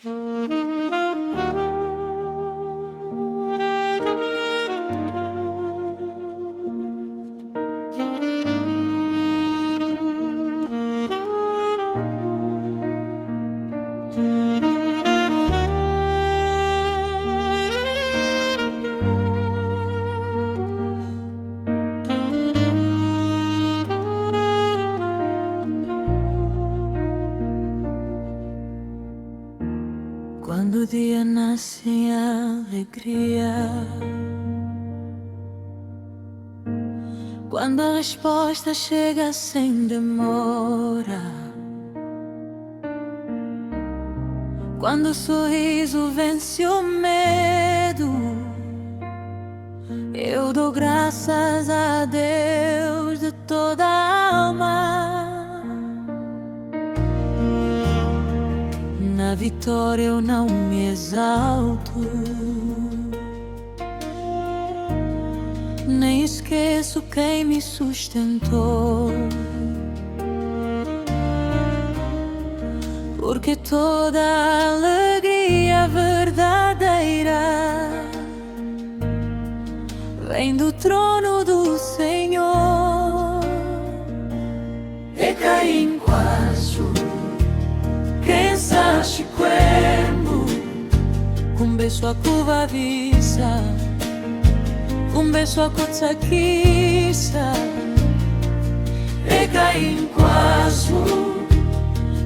Quando o dia nasce em alegria, quando a resposta chega sem demora, quando o sorriso vence o medo, eu dou graças a Deus de toda a alma. Na vitória eu não me exalto, nem esqueço quem me sustentou, porque toda a alegria verdadeira vem do trono do Senhor. E caí quase pensaste quando kumbeso akuvavisa, kumbeso akutsakisa. Eka inkwazu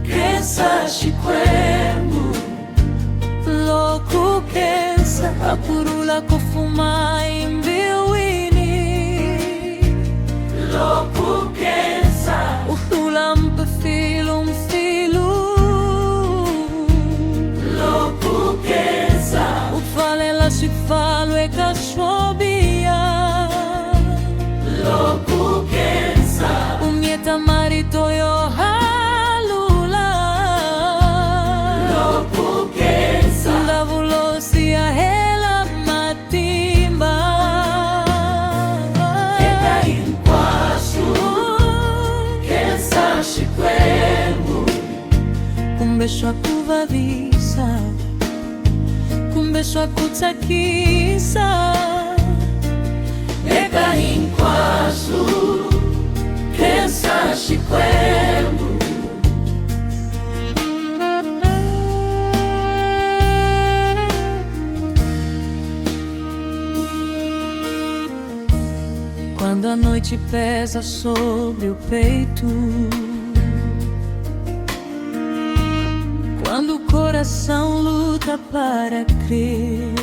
pensaste quando loku kensa apurula kufuma imbiwini, loku kensa ufulampa filum se falo e cachobia, loco kensa umieta marito yo halula, loco kensa ndavulosia hela matimba. Eka inkwasu kensa shikwemu kumbesho akuvavisa, kumbeso akutsakisa. Eka inkwazu kensa shikwemu. Quando a noite pesa sobre o peito, quando o coração luta para crer,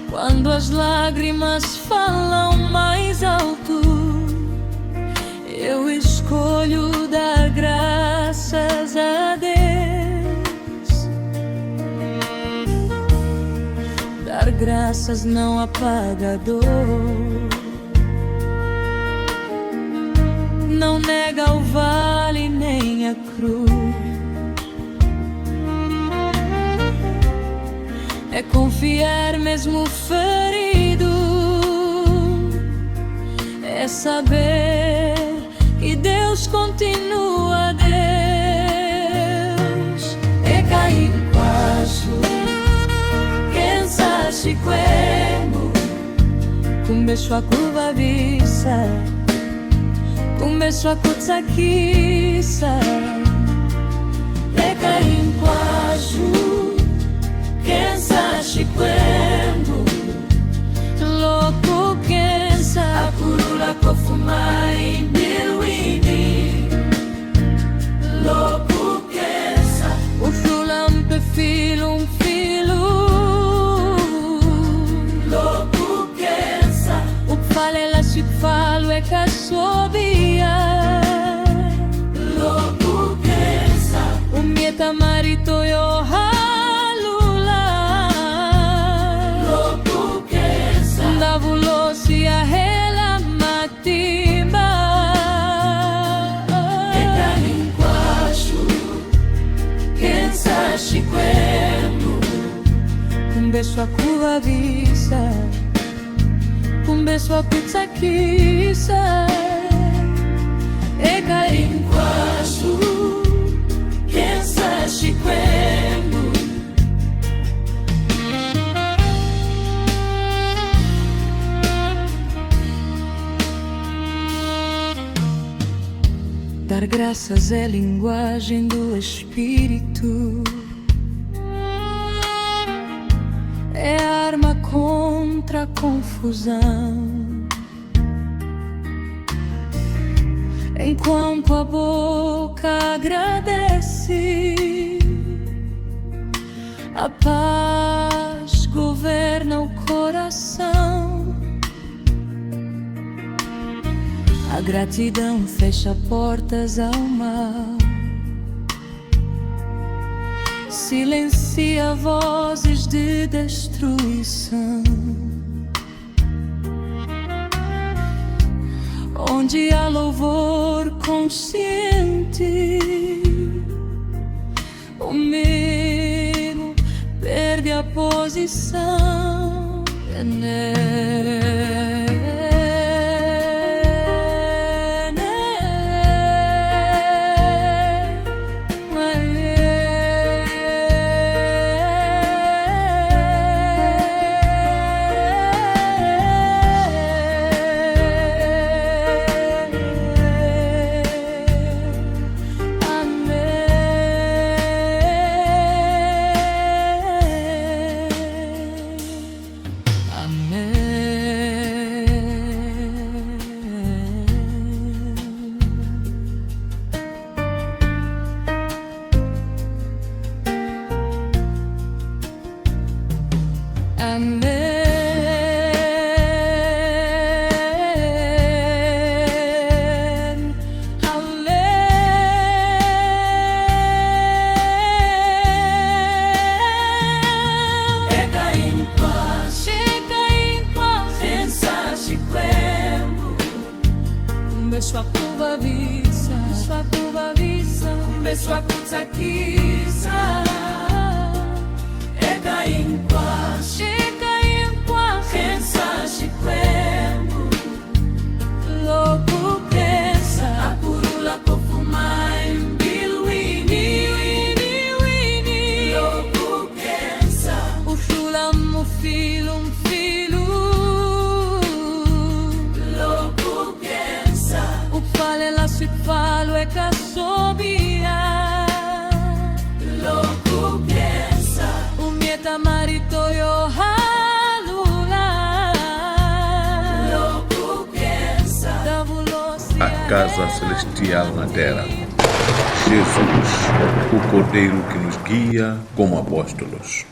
quando as lágrimas falam mais alto, eu escolho dar graças a Deus. Dar graças não apaga a dor, não nega o vale nem a cruz. É confiar mesmo ferido, é saber que Deus continua Deus. E cair quase kensa shikwemu kumbeso akuvavisa, kumbeso akutsakisa. Eka inkwazu kensa shikwemu loku kensa apurula kofuma imbiwini, loku kensa ufulampe filum loku kensa upfalela shikfalo e cachobia, loku kensa umieta marito yo halula, loku kensa ndavulosia hela matimba. Eka inkwazu kensa shikwemu kumbeso akuvavisa, kumbeso akutsakisa. Eka inkwazu Dar graças é linguagem do Espírito, é arma contra a confusão. Enquanto a boca agradece, a paz governa o coração. A gratidão fecha portas ao mal, silencia vozes de destruição. Onde há louvor consciente, o medo perde a posição. Sua kutsakiza ega inkwa chega inkwa pensa chikwembu logo pensa apurula kofumai mbilwini logo pensa ushula mufilo logo pensa upale la sipalo e kasobia marito yo halula a casa celestial na terra. Jesus, o Cordeiro que nos guia como apóstolos.